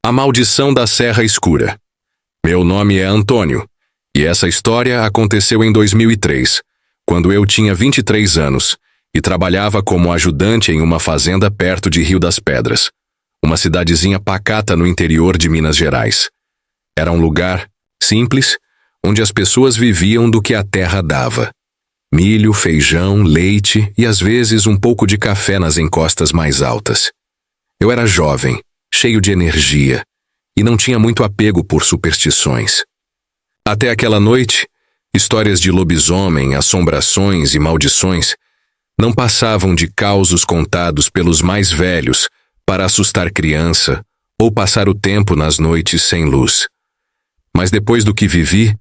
A Maldição da Serra Escura. Meu nome é Antônio, e essa história aconteceu em 2003, quando eu tinha 23 anos e trabalhava como ajudante em uma fazenda perto de Rio das Pedras, uma cidadezinha pacata no interior de Minas Gerais. Era um lugar simples, onde as pessoas viviam do que a terra dava. Milho, feijão, leite e às vezes um pouco de café nas encostas mais altas. Eu era jovem, cheio de energia, e não tinha muito apego por superstições. Até aquela noite, histórias de lobisomem, assombrações e maldições não passavam de causos contados pelos mais velhos para assustar criança ou passar o tempo nas noites sem luz. Mas depois do que vivi,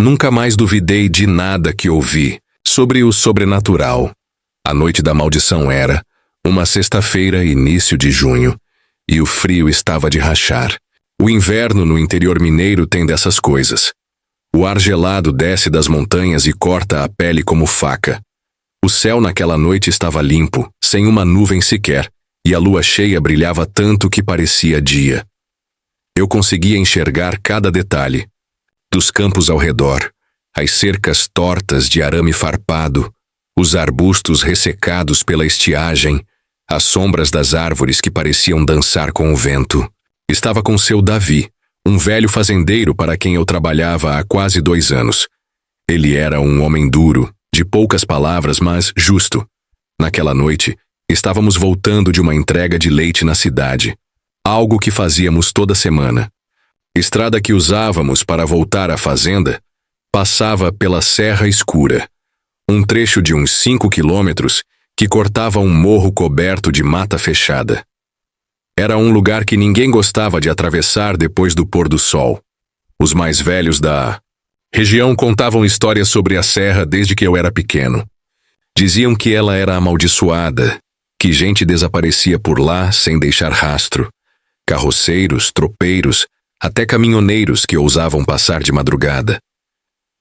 nunca mais duvidei de nada que ouvi sobre o sobrenatural. A noite da maldição era uma sexta-feira, início de junho, e o frio estava de rachar. O inverno no interior mineiro tem dessas coisas. O ar gelado desce das montanhas e corta a pele como faca. O céu naquela noite estava limpo, sem uma nuvem sequer, e a lua cheia brilhava tanto que parecia dia. Eu conseguia enxergar cada detalhe. Dos campos ao redor, as cercas tortas de arame farpado, os arbustos ressecados pela estiagem, as sombras das árvores que pareciam dançar com o vento. Estava com seu Davi, um velho fazendeiro para quem eu trabalhava há quase 2 anos. Ele era um homem duro, de poucas palavras, mas justo. Naquela noite, estávamos voltando de uma entrega de leite na cidade, algo que fazíamos toda semana. Estrada que usávamos para voltar à fazenda passava pela Serra Escura, um trecho de uns 5 quilômetros que cortava um morro coberto de mata fechada. Era um lugar que ninguém gostava de atravessar depois do pôr do sol. Os mais velhos da região contavam histórias sobre a serra desde que eu era pequeno. Diziam que ela era amaldiçoada, que gente desaparecia por lá sem deixar rastro. Carroceiros, tropeiros, até caminhoneiros que ousavam passar de madrugada.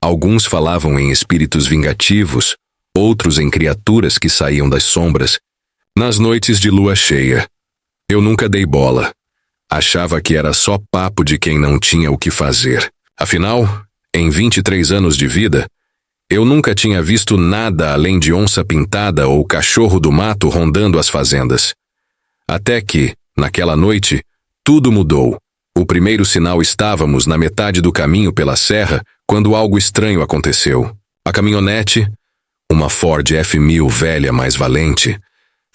Alguns falavam em espíritos vingativos, outros em criaturas que saíam das sombras. Nas noites de lua cheia, eu nunca dei bola. Achava que era só papo de quem não tinha o que fazer. Afinal, em 23 anos de vida, eu nunca tinha visto nada além de onça pintada ou cachorro do mato rondando as fazendas. Até que, naquela noite, tudo mudou. O primeiro sinal: estávamos na metade do caminho pela serra quando algo estranho aconteceu. A caminhonete, uma Ford F1000 velha mais valente,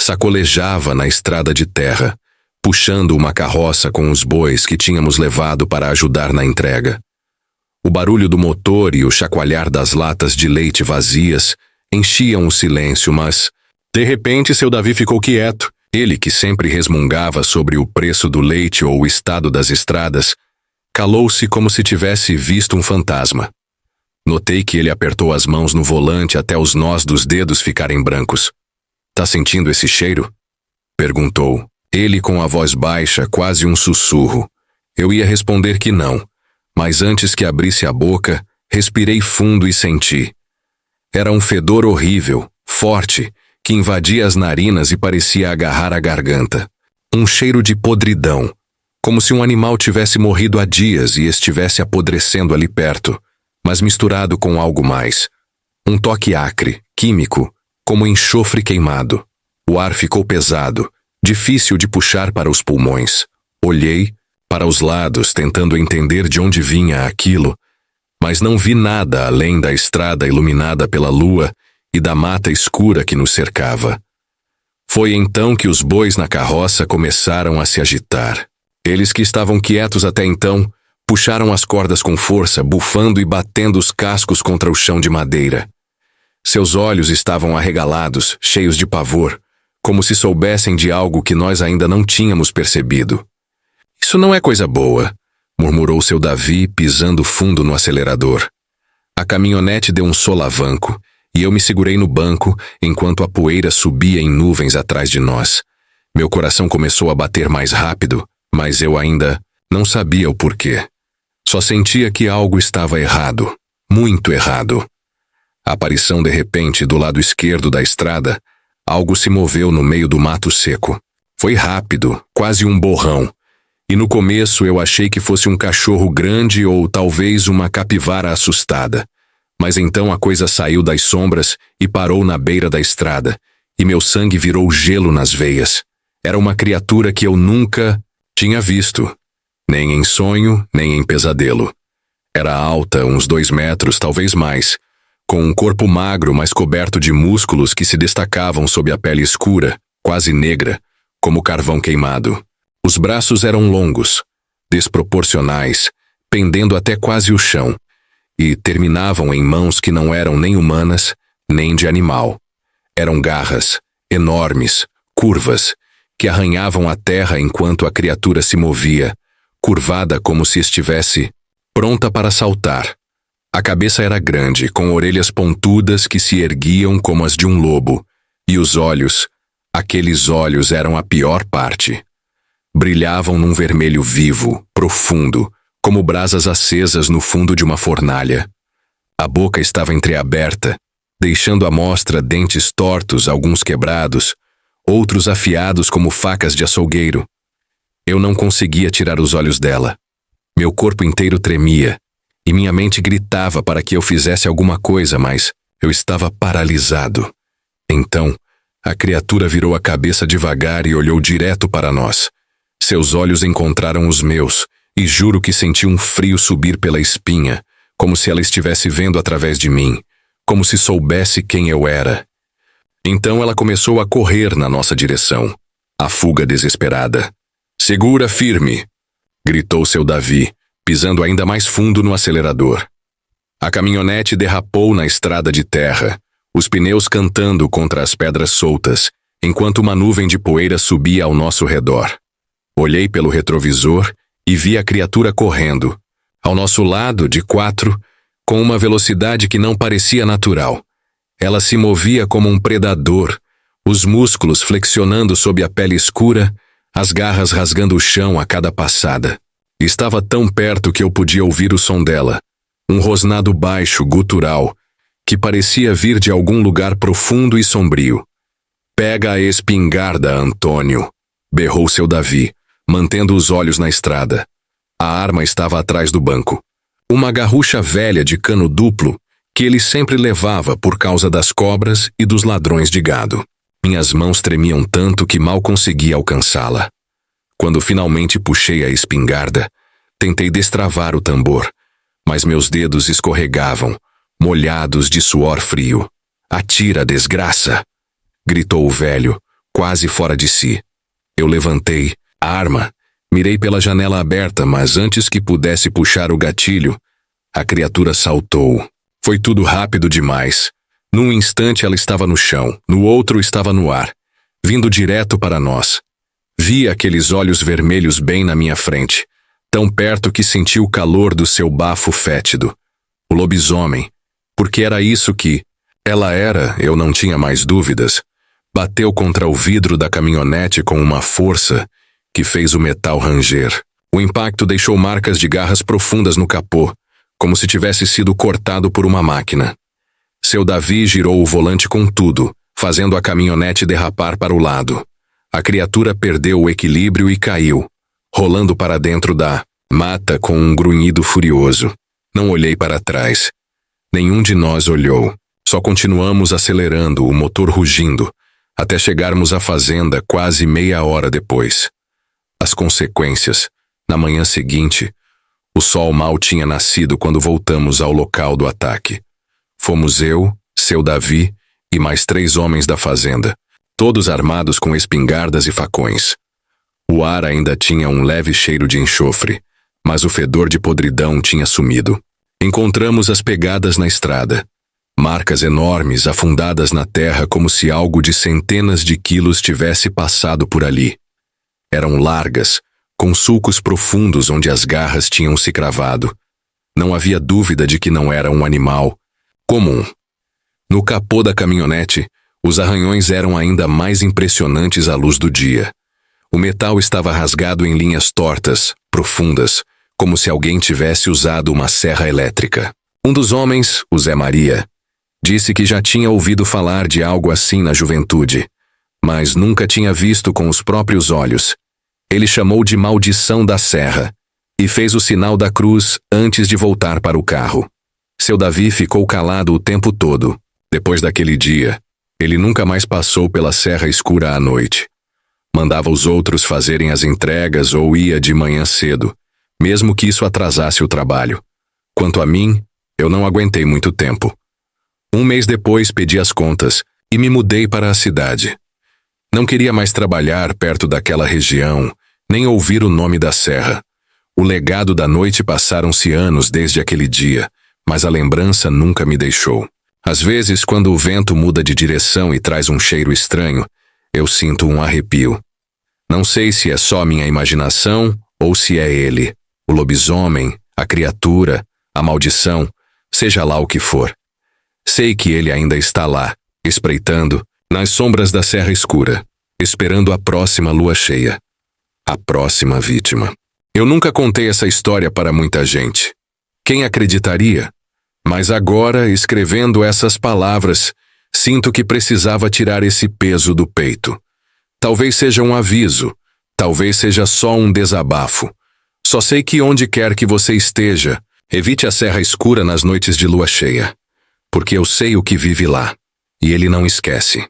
sacolejava na estrada de terra, puxando uma carroça com os bois que tínhamos levado para ajudar na entrega. O barulho do motor e o chacoalhar das latas de leite vazias enchiam o silêncio, mas, de repente, seu Davi ficou quieto. Ele, que sempre resmungava sobre o preço do leite ou o estado das estradas, calou-se como se tivesse visto um fantasma. Notei que ele apertou as mãos no volante até os nós dos dedos ficarem brancos. "Tá sentindo esse cheiro?" perguntou. Ele com a voz baixa, quase um sussurro. Eu ia responder que não, mas antes que abrisse a boca, respirei fundo e senti. Era um fedor horrível, forte, que invadia as narinas e parecia agarrar a garganta. Um cheiro de podridão, como se um animal tivesse morrido há dias e estivesse apodrecendo ali perto, mas misturado com algo mais. Um toque acre, químico, como enxofre queimado. O ar ficou pesado, difícil de puxar para os pulmões. Olhei para os lados, tentando entender de onde vinha aquilo, mas não vi nada além da estrada iluminada pela lua e da mata escura que nos cercava. Foi então que os bois na carroça começaram a se agitar. Eles, que estavam quietos até então, puxaram as cordas com força, bufando e batendo os cascos contra o chão de madeira. Seus olhos estavam arregalados, cheios de pavor, como se soubessem de algo que nós ainda não tínhamos percebido. "Isso não é coisa boa", murmurou seu Davi, pisando fundo no acelerador. A caminhonete deu um solavanco, e eu me segurei no banco enquanto a poeira subia em nuvens atrás de nós. Meu coração começou a bater mais rápido, mas eu ainda não sabia o porquê. Só sentia que algo estava errado, muito errado. A aparição de repente do lado esquerdo da estrada, algo se moveu no meio do mato seco. Foi rápido, quase um borrão, E no começo eu achei que fosse um cachorro grande ou talvez uma capivara assustada. Mas então a coisa saiu das sombras e parou na beira da estrada, e meu sangue virou gelo nas veias. Era uma criatura que eu nunca tinha visto, nem em sonho, nem em pesadelo. Era alta, uns 2 metros, talvez mais, com um corpo magro, mas coberto de músculos que se destacavam sob a pele escura, quase negra, como carvão queimado. Os braços eram longos, desproporcionais, pendendo até quase o chão, e terminavam em mãos que não eram nem humanas, nem de animal. Eram garras, enormes, curvas, que arranhavam a terra enquanto a criatura se movia, curvada como se estivesse pronta para saltar. A cabeça era grande, com orelhas pontudas que se erguiam como as de um lobo, e os olhos, aqueles olhos eram a pior parte. Brilhavam num vermelho vivo, profundo, como brasas acesas no fundo de uma fornalha. A boca estava entreaberta, deixando à mostra dentes tortos, alguns quebrados, outros afiados como facas de açougueiro. Eu não conseguia tirar os olhos dela. Meu corpo inteiro tremia, e minha mente gritava para que eu fizesse alguma coisa, mas eu estava paralisado. Então, a criatura virou a cabeça devagar e olhou direto para nós. Seus olhos encontraram os meus, e juro que senti um frio subir pela espinha, como se ela estivesse vendo através de mim, como se soubesse quem eu era. Então ela começou a correr na nossa direção, a fuga desesperada. "Segura firme!" gritou seu Davi, pisando ainda mais fundo no acelerador. A caminhonete derrapou na estrada de terra, os pneus cantando contra as pedras soltas, enquanto uma nuvem de poeira subia ao nosso redor. Olhei pelo retrovisor e vi a criatura correndo, ao nosso lado, de 4, com uma velocidade que não parecia natural. Ela se movia como um predador, os músculos flexionando sob a pele escura, as garras rasgando o chão a cada passada. Estava tão perto que eu podia ouvir o som dela, um rosnado baixo, gutural, que parecia vir de algum lugar profundo e sombrio. "Pega a espingarda, Antônio", berrou seu Davi, mantendo os olhos na estrada. A arma estava atrás do banco. Uma garrucha velha de cano duplo que ele sempre levava por causa das cobras e dos ladrões de gado. Minhas mãos tremiam tanto que mal conseguia alcançá-la. Quando finalmente puxei a espingarda, tentei destravar o tambor, mas meus dedos escorregavam, molhados de suor frio. "Atira, desgraça!" gritou o velho, quase fora de si. Eu levantei a arma, mirei pela janela aberta, mas antes que pudesse puxar o gatilho, a criatura saltou. Foi tudo rápido demais. Num instante ela estava no chão, no outro estava no ar, vindo direto para nós. Vi aqueles olhos vermelhos bem na minha frente, tão perto que senti o calor do seu bafo fétido. O lobisomem, porque era isso que ela era, eu não tinha mais dúvidas, bateu contra o vidro da caminhonete com uma força que fez o metal ranger. O impacto deixou marcas de garras profundas no capô, como se tivesse sido cortado por uma máquina. Seu Davi girou o volante com tudo, fazendo a caminhonete derrapar para o lado. A criatura perdeu o equilíbrio e caiu, rolando para dentro da mata com um grunhido furioso. Não olhei para trás. Nenhum de nós olhou. Só continuamos acelerando, o motor rugindo, até chegarmos à fazenda quase meia hora depois. As consequências. Na manhã seguinte, o sol mal tinha nascido quando voltamos ao local do ataque. Fomos eu, seu Davi e mais 3 homens da fazenda, todos armados com espingardas e facões. O ar ainda tinha um leve cheiro de enxofre, mas o fedor de podridão tinha sumido. Encontramos as pegadas na estrada, marcas enormes afundadas na terra como se algo de centenas de quilos tivesse passado por ali. Eram largas, com sulcos profundos onde as garras tinham se cravado. Não havia dúvida de que não era um animal comum. No capô da caminhonete, os arranhões eram ainda mais impressionantes à luz do dia. O metal estava rasgado em linhas tortas, profundas, como se alguém tivesse usado uma serra elétrica. Um dos homens, o Zé Maria, disse que já tinha ouvido falar de algo assim na juventude, mas nunca tinha visto com os próprios olhos. Ele chamou de maldição da serra e fez o sinal da cruz antes de voltar para o carro. Seu Davi ficou calado o tempo todo. Depois daquele dia, ele nunca mais passou pela Serra Escura à noite. Mandava os outros fazerem as entregas ou ia de manhã cedo, mesmo que isso atrasasse o trabalho. Quanto a mim, eu não aguentei muito tempo. Um mês depois pedi as contas e me mudei para a cidade. Não queria mais trabalhar perto daquela região, nem ouvir o nome da serra. O legado da noite passaram-se anos desde aquele dia, mas a lembrança nunca me deixou. Às vezes, quando o vento muda de direção e traz um cheiro estranho, eu sinto um arrepio. Não sei se é só minha imaginação ou se é ele, o lobisomem, a criatura, a maldição, seja lá o que for. Sei que ele ainda está lá, espreitando, nas sombras da Serra Escura, esperando a próxima lua cheia. A próxima vítima. Eu nunca contei essa história para muita gente. Quem acreditaria? Mas agora, escrevendo essas palavras, sinto que precisava tirar esse peso do peito. Talvez seja um aviso, talvez seja só um desabafo. Só sei que onde quer que você esteja, evite a Serra Escura nas noites de lua cheia, porque eu sei o que vive lá, e ele não esquece.